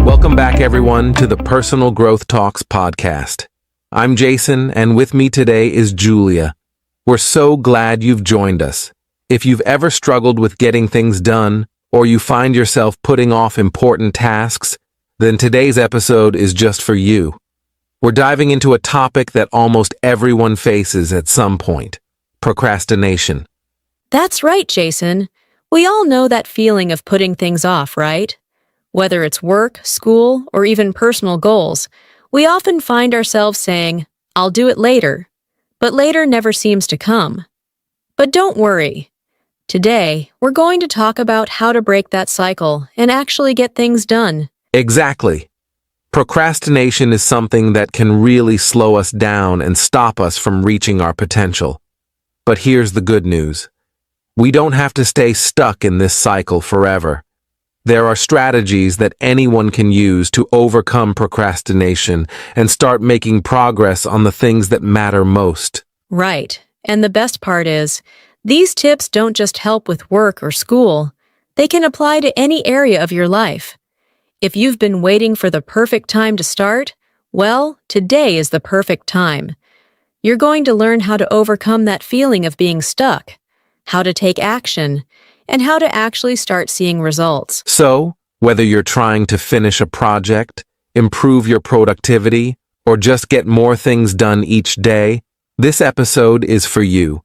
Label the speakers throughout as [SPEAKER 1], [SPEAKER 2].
[SPEAKER 1] Welcome back, everyone, to the Personal Growth Talks podcast. I'm Jason, and with me today is Julia. We're so glad you've joined us. If you've ever struggled with getting things done, or you find yourself putting off important tasks, then today's episode is just for you. We're diving into a topic that almost everyone faces at some point: procrastination.
[SPEAKER 2] That's right, Jason. We all know that feeling of putting things off, right? Whether it's work, school, or even personal goals, we often find ourselves saying, "I'll do it later," but later never seems to come. But don't worry. Today, we're going to talk about how to break that cycle and actually get things done.
[SPEAKER 1] Exactly. Procrastination is something that can really slow us down and stop us from reaching our potential. But here's the good news. We don't have to stay stuck in this cycle forever. There are strategies that anyone can use to overcome procrastination and start making progress on the things that matter most.
[SPEAKER 2] Right. And the best part is, these tips don't just help with work or school. They can apply to any area of your life. If you've been waiting for the perfect time to start, well, today is the perfect time. You're going to learn how to overcome that feeling of being stuck, how to take action, and how to actually start seeing results.
[SPEAKER 1] So, whether you're trying to finish a project, improve your productivity, or just get more things done each day, this episode is for you.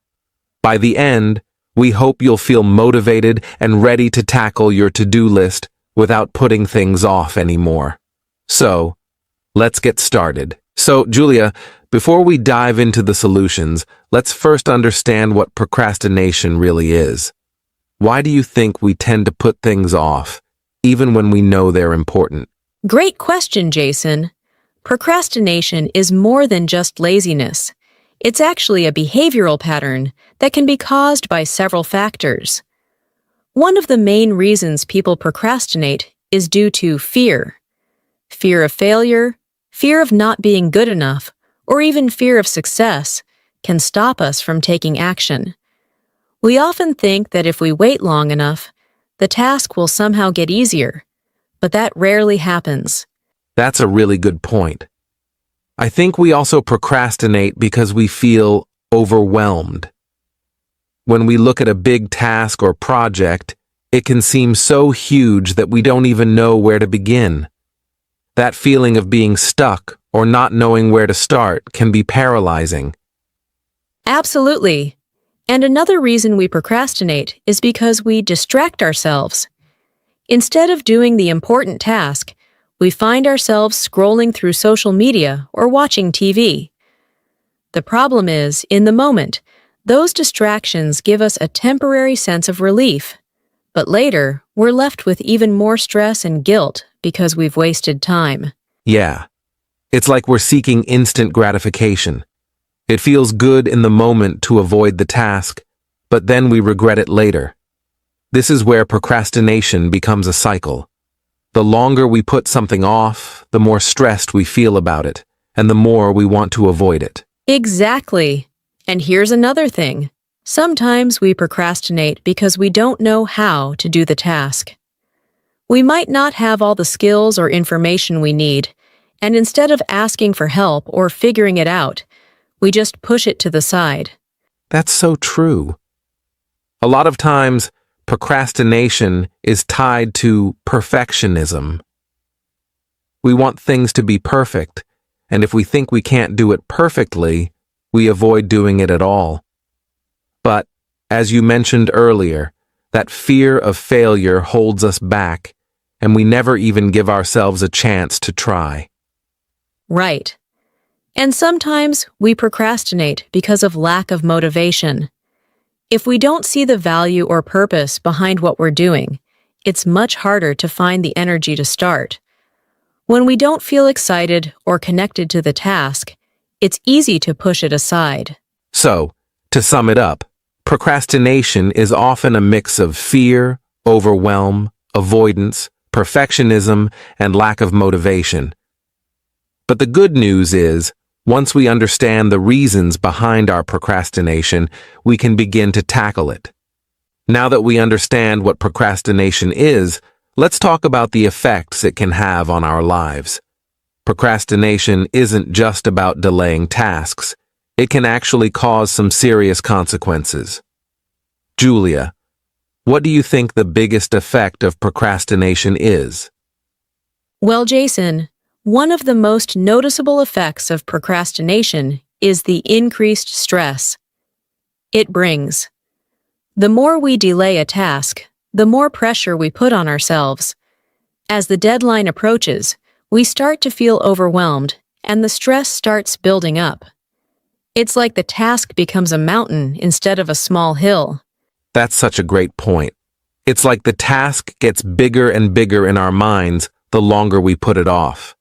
[SPEAKER 1] By the end, we hope you'll feel motivated and ready to tackle your to-do list without putting things off anymore. So, let's get started. So, Julia, before we dive into the solutions, let's first understand what procrastination really is. Why do you think we tend to put things off, even when we know they're important?
[SPEAKER 2] Great question, Jason. Procrastination is more than just laziness. It's actually a behavioral pattern that can be caused by several factors. One of the main reasons people procrastinate is due to fear. Fear of failure, fear of not being good enough, or even fear of success can stop us from taking action. We often think that if we wait long enough, the task will somehow get easier, but that rarely happens.
[SPEAKER 1] That's a really good point. I think we also procrastinate because we feel overwhelmed. When we look at a big task or project, it can seem so huge that we don't even know where to begin. That feeling of being stuck or not knowing where to start can be paralyzing.
[SPEAKER 2] Absolutely. And another reason we procrastinate is because we distract ourselves. Instead of doing the important task, we find ourselves scrolling through social media or watching TV. The problem is, in the moment, those distractions give us a temporary sense of relief. But later, we're left with even more stress and guilt because we've wasted time.
[SPEAKER 1] Yeah, it's like we're seeking instant gratification. It feels good in the moment to avoid the task, but then we regret it later. This is where procrastination becomes a cycle. The longer we put something off, the more stressed we feel about it, and the more we want to avoid it.
[SPEAKER 2] Exactly. And here's another thing. Sometimes we procrastinate because we don't know how to do the task. We might not have all the skills or information we need, and instead of asking for help or figuring it out, we just push it to the side.
[SPEAKER 1] That's so true. A lot of times, procrastination is tied to perfectionism. We want things to be perfect, and if we think we can't do it perfectly, we avoid doing it at all. But, as you mentioned earlier, that fear of failure holds us back, and we never even give ourselves a chance to try.
[SPEAKER 2] Right. And sometimes we procrastinate because of lack of motivation. If we don't see the value or purpose behind what we're doing, it's much harder to find the energy to start. When we don't feel excited or connected to the task, it's easy to push it aside.
[SPEAKER 1] So, to sum it up, procrastination is often a mix of fear, overwhelm, avoidance, perfectionism, and lack of motivation. But the good news is, once we understand the reasons behind our procrastination, we can begin to tackle it. Now that we understand what procrastination is, let's talk about the effects it can have on our lives. Procrastination isn't just about delaying tasks. It can actually cause some serious consequences. Julia, what do you think the biggest effect of procrastination is?
[SPEAKER 2] Well, Jason, one of the most noticeable effects of procrastination is the increased stress it brings. The more we delay a task, the more pressure we put on ourselves. As the deadline approaches, we start to feel overwhelmed, and the stress starts building up. It's like the task becomes a mountain instead of a small hill.
[SPEAKER 1] That's such a great point. It's like the task gets bigger and bigger in our minds the longer we put it off.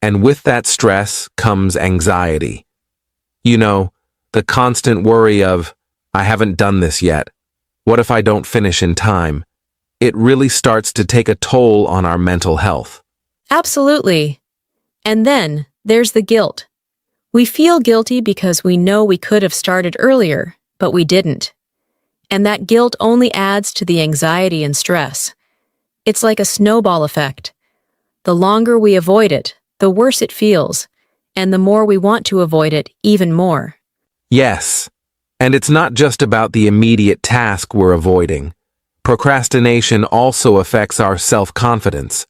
[SPEAKER 1] And with that stress comes anxiety. You know, the constant worry of, I haven't done this yet. What if I don't finish in time? It really starts to take a toll on our mental health.
[SPEAKER 2] Absolutely. And then there's the guilt. We feel guilty because we know we could have started earlier, but we didn't. And that guilt only adds to the anxiety and stress. It's like a snowball effect. The longer we avoid it, the worse it feels, and the more we want to avoid it even more.
[SPEAKER 1] Yes, and it's not just about the immediate task we're avoiding. Procrastination also affects our self-confidence.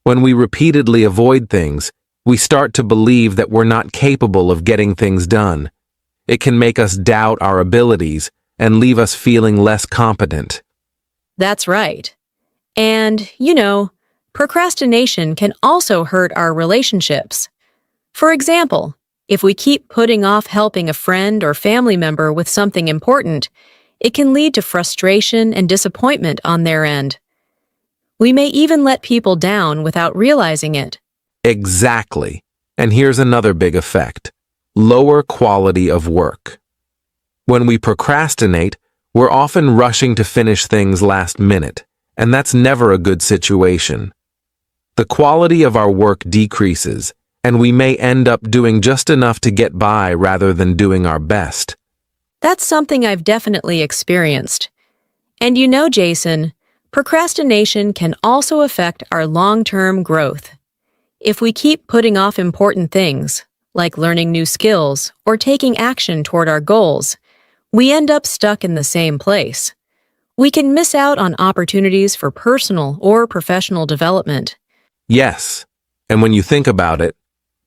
[SPEAKER 1] When we repeatedly avoid things, we start to believe that we're not capable of getting things done. It can make us doubt our abilities and leave us feeling less competent.
[SPEAKER 2] That's right. And, procrastination can also hurt our relationships. For example, if we keep putting off helping a friend or family member with something important, it can lead to frustration and disappointment on their end. We may even let people down without realizing it.
[SPEAKER 1] Exactly. And here's another big effect: lower quality of work. When we procrastinate, we're often rushing to finish things last minute, and that's never a good situation. The quality of our work decreases, and we may end up doing just enough to get by rather than doing our best.
[SPEAKER 2] That's something I've definitely experienced. And Jason, procrastination can also affect our long-term growth. If we keep putting off important things, like learning new skills or taking action toward our goals, we end up stuck in the same place. We can miss out on opportunities for personal or professional development.
[SPEAKER 1] Yes, and when you think about it,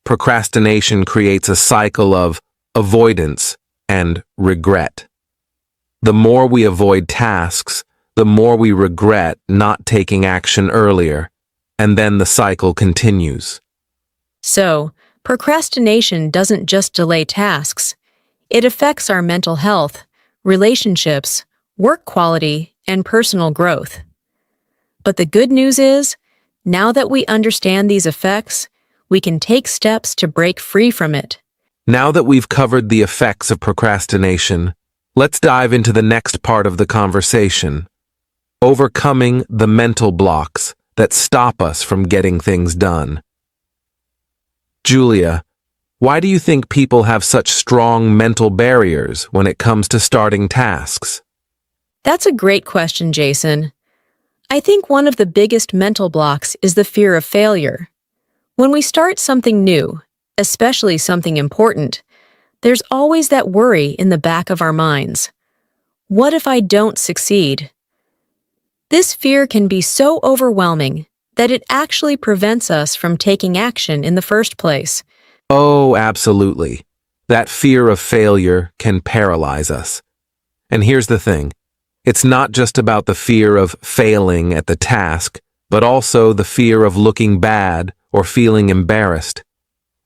[SPEAKER 1] procrastination creates a cycle of avoidance and regret. The more we avoid tasks, the more we regret not taking action earlier, and then the cycle continues.
[SPEAKER 2] So, procrastination doesn't just delay tasks. It affects our mental health, relationships, work quality, and personal growth. But the good news is, now that we understand these effects, we can take steps to break free from it.
[SPEAKER 1] Now that we've covered the effects of procrastination, let's dive into the next part of the conversation: overcoming the mental blocks that stop us from getting things done. Julia, why do you think people have such strong mental barriers when it comes to starting tasks?
[SPEAKER 2] That's a great question, Jason. I think one of the biggest mental blocks is the fear of failure. When we start something new, especially something important, there's always that worry in the back of our minds. What if I don't succeed? This fear can be so overwhelming that it actually prevents us from taking action in the first place.
[SPEAKER 1] Oh, absolutely. That fear of failure can paralyze us. And here's the thing. It's not just about the fear of failing at the task, but also the fear of looking bad or feeling embarrassed.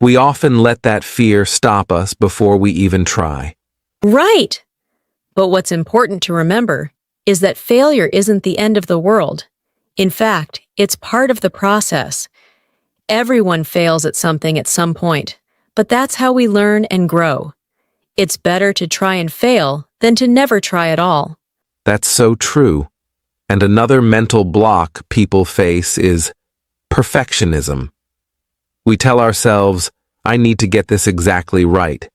[SPEAKER 1] We often let that fear stop us before we even try.
[SPEAKER 2] Right! But what's important to remember is that failure isn't the end of the world. In fact, it's part of the process. Everyone fails at something at some point, but that's how we learn and grow. It's better to try and fail than to never try at all.
[SPEAKER 1] That's so true. And another mental block people face is perfectionism. We tell ourselves, I need to get this exactly right.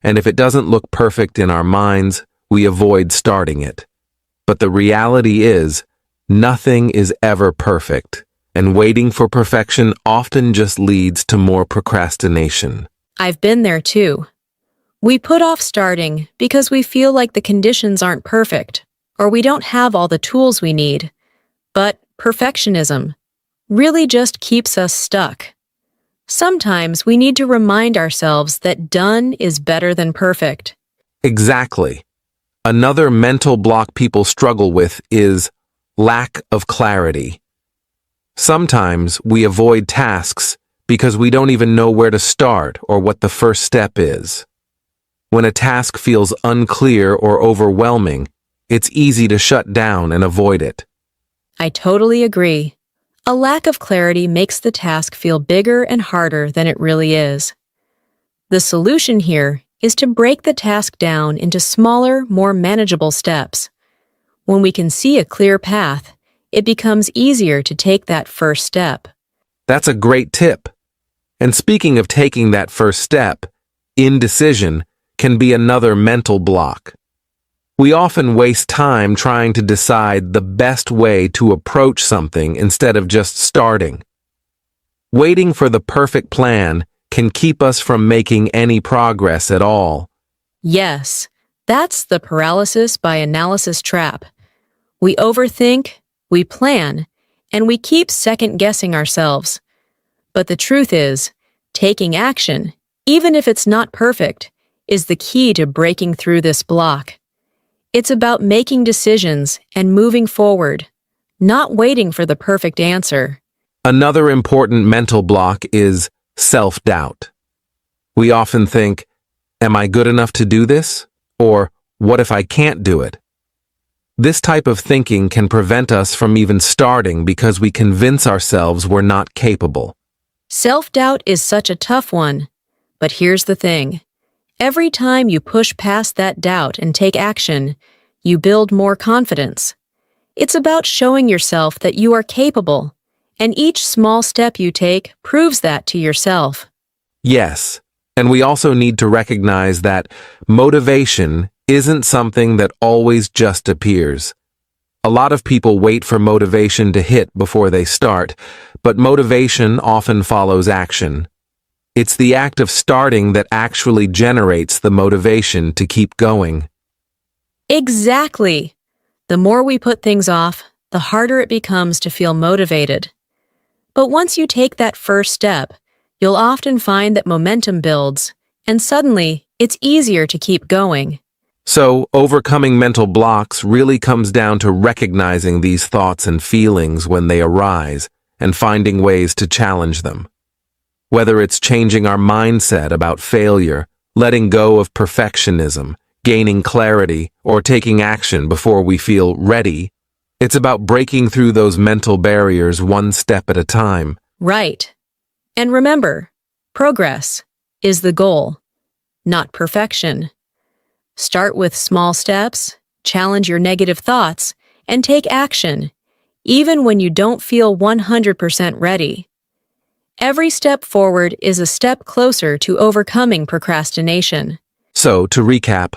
[SPEAKER 1] And if it doesn't look perfect in our minds, we avoid starting it. But the reality is, nothing is ever perfect, and waiting for perfection often just leads to more procrastination.
[SPEAKER 2] I've been there too. We put off starting because we feel like the conditions aren't perfect, or we don't have all the tools we need. But perfectionism really just keeps us stuck. Sometimes we need to remind ourselves that done is better than perfect.
[SPEAKER 1] Exactly. Another mental block people struggle with is lack of clarity. Sometimes we avoid tasks because we don't even know where to start or what the first step is. When a task feels unclear or overwhelming, it's easy to shut down and avoid it.
[SPEAKER 2] I totally agree. A lack of clarity makes the task feel bigger and harder than it really is. The solution here is to break the task down into smaller, more manageable steps. When we can see a clear path, it becomes easier to take that first step.
[SPEAKER 1] That's a great tip. And speaking of taking that first step, indecision can be another mental block. We often waste time trying to decide the best way to approach something instead of just starting. Waiting for the perfect plan can keep us from making any progress at all.
[SPEAKER 2] Yes, that's the paralysis by analysis trap. We overthink, we plan, and we keep second-guessing ourselves. But the truth is, taking action, even if it's not perfect, is the key to breaking through this block. It's about making decisions and moving forward, not waiting for the perfect answer.
[SPEAKER 1] Another important mental block is self-doubt. We often think, am I good enough to do this? Or what if I can't do it? This type of thinking can prevent us from even starting because we convince ourselves we're not capable.
[SPEAKER 2] Self-doubt is such a tough one. But here's the thing. Every time you push past that doubt and take action, you build more confidence. It's about showing yourself that you are capable, and each small step you take proves that to yourself.
[SPEAKER 1] Yes, and we also need to recognize that motivation isn't something that always just appears. A lot of people wait for motivation to hit before they start, but motivation often follows action. It's the act of starting that actually generates the motivation to keep going.
[SPEAKER 2] Exactly. The more we put things off, the harder it becomes to feel motivated. But once you take that first step, you'll often find that momentum builds, and suddenly it's easier to keep going.
[SPEAKER 1] So, overcoming mental blocks really comes down to recognizing these thoughts and feelings when they arise and finding ways to challenge them. Whether it's changing our mindset about failure, letting go of perfectionism, gaining clarity, or taking action before we feel ready, it's about breaking through those mental barriers one step at a time.
[SPEAKER 2] Right. And remember, progress is the goal, not perfection. Start with small steps, challenge your negative thoughts, and take action, even when you don't feel 100% ready. Every step forward is a step closer to overcoming procrastination.
[SPEAKER 1] So, to recap,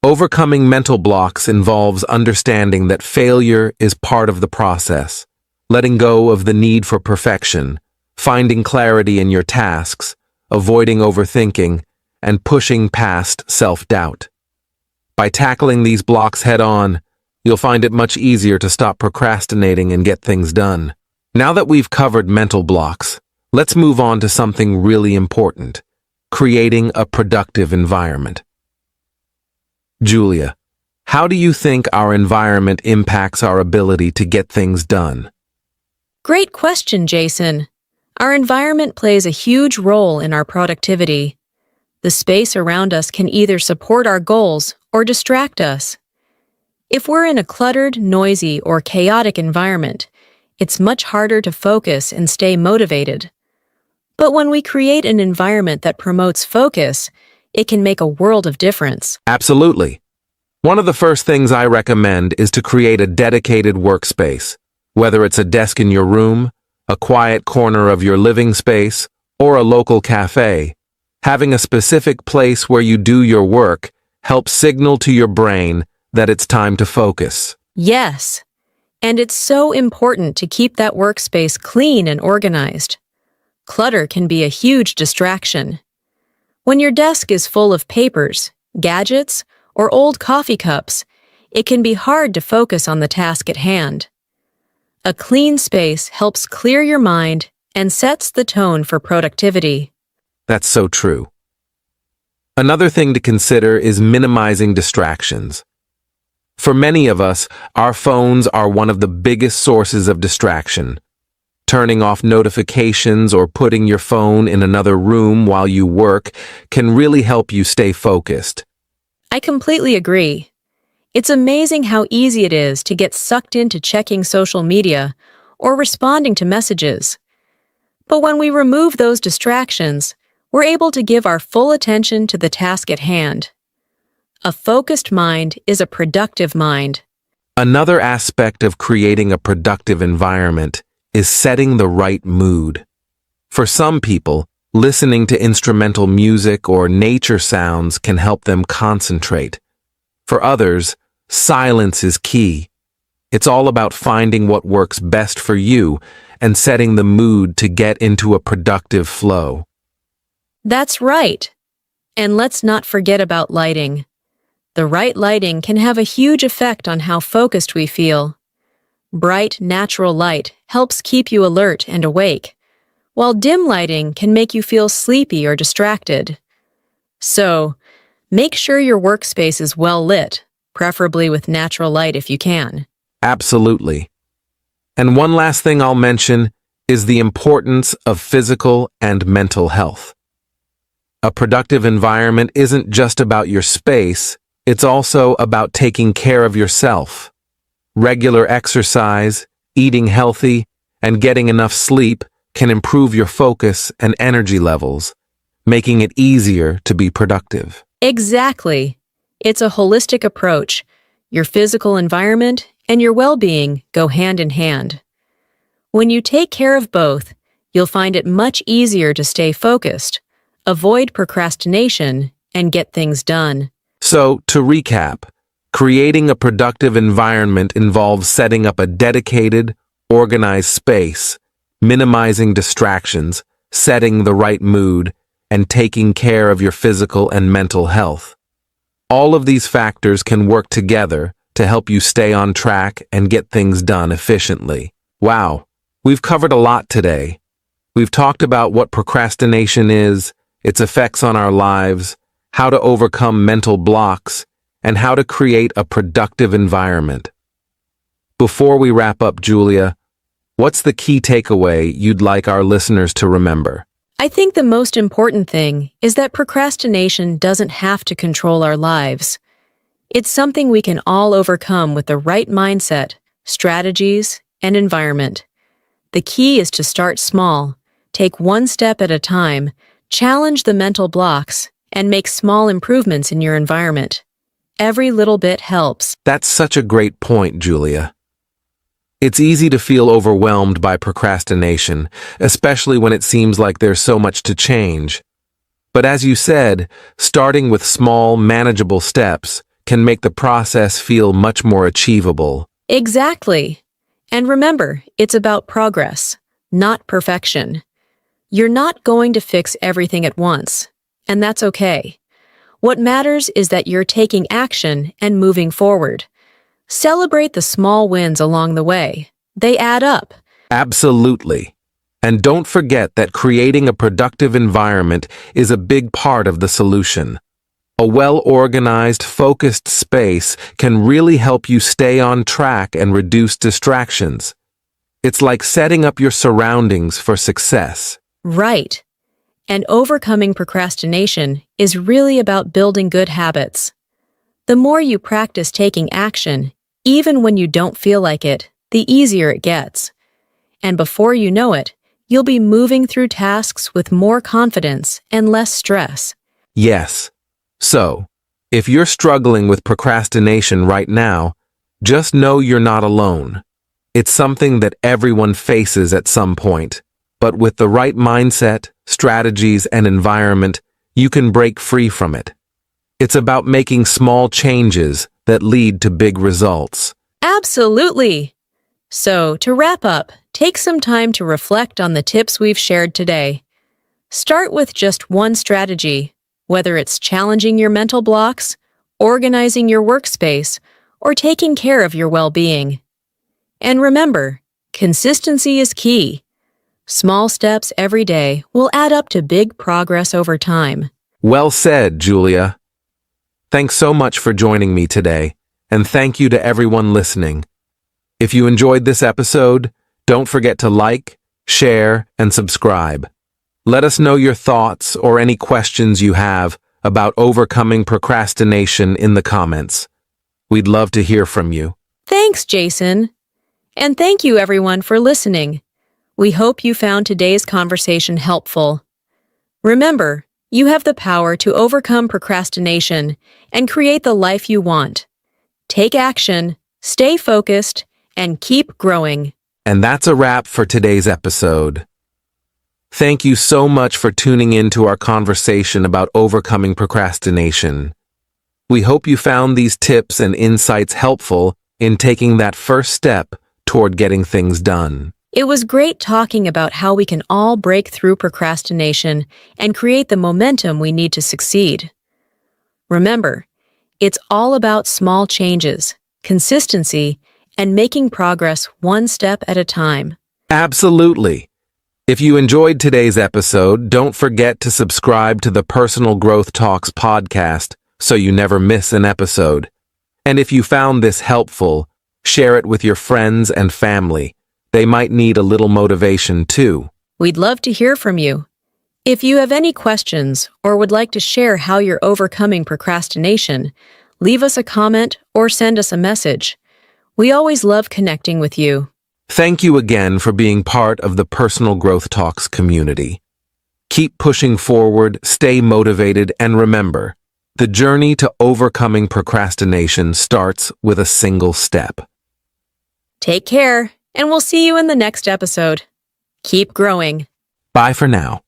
[SPEAKER 1] overcoming mental blocks involves understanding that failure is part of the process, letting go of the need for perfection, finding clarity in your tasks, avoiding overthinking, and pushing past self-doubt. By tackling these blocks head-on, you'll find it much easier to stop procrastinating and get things done. Now that we've covered mental blocks, let's move on to something really important, creating a productive environment. Julia, how do you think our environment impacts our ability to get things done?
[SPEAKER 2] Great question, Jason. Our environment plays a huge role in our productivity. The space around us can either support our goals or distract us. If we're in a cluttered, noisy, or chaotic environment, it's much harder to focus and stay motivated. But when we create an environment that promotes focus, it can make a world of difference.
[SPEAKER 1] Absolutely. One of the first things I recommend is to create a dedicated workspace, whether it's a desk in your room, a quiet corner of your living space, or a local cafe. Having a specific place where you do your work helps signal to your brain that it's time to focus.
[SPEAKER 2] Yes, and it's so important to keep that workspace clean and organized. Clutter can be a huge distraction. When your desk is full of papers, gadgets, or old coffee cups, it can be hard to focus on the task at hand. A clean space helps clear your mind and sets the tone for productivity.
[SPEAKER 1] That's so true. Another thing to consider is minimizing distractions. For many of us, our phones are one of the biggest sources of distraction. Turning off notifications or putting your phone in another room while you work can really help you stay focused.
[SPEAKER 2] I completely agree. It's amazing how easy it is to get sucked into checking social media or responding to messages. But when we remove those distractions, we're able to give our full attention to the task at hand. A focused mind is a productive mind.
[SPEAKER 1] Another aspect of creating a productive environment is setting the right mood. For some people, listening to instrumental music or nature sounds can help them concentrate. For others, silence is key. It's all about finding what works best for you and setting the mood to get into a productive flow.
[SPEAKER 2] That's right. And let's not forget about lighting. The right lighting can have a huge effect on how focused we feel. Bright, natural light helps keep you alert and awake, while dim lighting can make you feel sleepy or distracted. So, make sure your workspace is well lit, preferably with natural light if you can.
[SPEAKER 1] Absolutely. And one last thing I'll mention is the importance of physical and mental health. A productive environment isn't just about your space, it's also about taking care of yourself. Regular exercise, eating healthy, and getting enough sleep can improve your focus and energy levels, making it easier to be productive.
[SPEAKER 2] Exactly. It's a holistic approach. Your physical environment and your well-being go hand in hand. When you take care of both, you'll find it much easier to stay focused, avoid procrastination, and get things done.
[SPEAKER 1] So, to recap, creating a productive environment involves setting up a dedicated, organized space, minimizing distractions, setting the right mood, and taking care of your physical and mental health. All of these factors can work together to help you stay on track and get things done efficiently. Wow, we've covered a lot today. We've talked about what procrastination is, its effects on our lives, how to overcome mental blocks, and how to create a productive environment. Before we wrap up, Julia, what's the key takeaway you'd like our listeners to remember?
[SPEAKER 2] I think the most important thing is that procrastination doesn't have to control our lives. It's something we can all overcome with the right mindset, strategies, and environment. The key is to start small, take one step at a time, challenge the mental blocks, and make small improvements in your environment. Every little bit helps.
[SPEAKER 1] That's such a great point, Julia. It's easy to feel overwhelmed by procrastination, especially when it seems like there's so much to change. But as you said, starting with small, manageable steps can make the process feel much more achievable.
[SPEAKER 2] Exactly. And remember, it's about progress, not perfection. You're not going to fix everything at once, and that's okay. What matters is that you're taking action and moving forward. Celebrate the small wins along the way. They add up.
[SPEAKER 1] Absolutely. And don't forget that creating a productive environment is a big part of the solution. A well-organized, focused space can really help you stay on track and reduce distractions. It's like setting up your surroundings for success.
[SPEAKER 2] Right. And overcoming procrastination is really about building good habits. The more you practice taking action, even when you don't feel like it, the easier it gets. And before you know it, you'll be moving through tasks with more confidence and less stress.
[SPEAKER 1] Yes. So, if you're struggling with procrastination right now, just know you're not alone. It's something that everyone faces at some point. But with the right mindset, strategies, and environment, you can break free from it. It's about making small changes that lead to big results.
[SPEAKER 2] Absolutely! So, to wrap up, take some time to reflect on the tips we've shared today. Start with just one strategy, whether it's challenging your mental blocks, organizing your workspace, or taking care of your well-being. And remember, consistency is key. Small steps every day will add up to big progress over time.
[SPEAKER 1] Well said, Julia. Thanks so much for joining me today, and thank you to everyone listening. If you enjoyed this episode, don't forget to like, share, and subscribe. Let us know your thoughts or any questions you have about overcoming procrastination in the comments. We'd love to hear from you.
[SPEAKER 2] Thanks, Jason. And thank you, everyone, for listening. We hope you found today's conversation helpful. Remember, you have the power to overcome procrastination and create the life you want. Take action, stay focused, and keep growing.
[SPEAKER 1] And that's a wrap for today's episode. Thank you so much for tuning in to our conversation about overcoming procrastination. We hope you found these tips and insights helpful in taking that first step toward getting things done.
[SPEAKER 2] It was great talking about how we can all break through procrastination and create the momentum we need to succeed. Remember, it's all about small changes, consistency, and making progress one step at a time.
[SPEAKER 1] Absolutely. If you enjoyed today's episode, don't forget to subscribe to the Personal Growth Talks podcast so you never miss an episode. And if you found this helpful, share it with your friends and family. They might need a little motivation too.
[SPEAKER 2] We'd love to hear from you. If you have any questions or would like to share how you're overcoming procrastination, leave us a comment or send us a message. We always love connecting with you.
[SPEAKER 1] Thank you again for being part of the Personal Growth Talks community. Keep pushing forward, stay motivated, and remember, the journey to overcoming procrastination starts with a single step.
[SPEAKER 2] Take care, and we'll see you in the next episode. Keep growing.
[SPEAKER 1] Bye for now.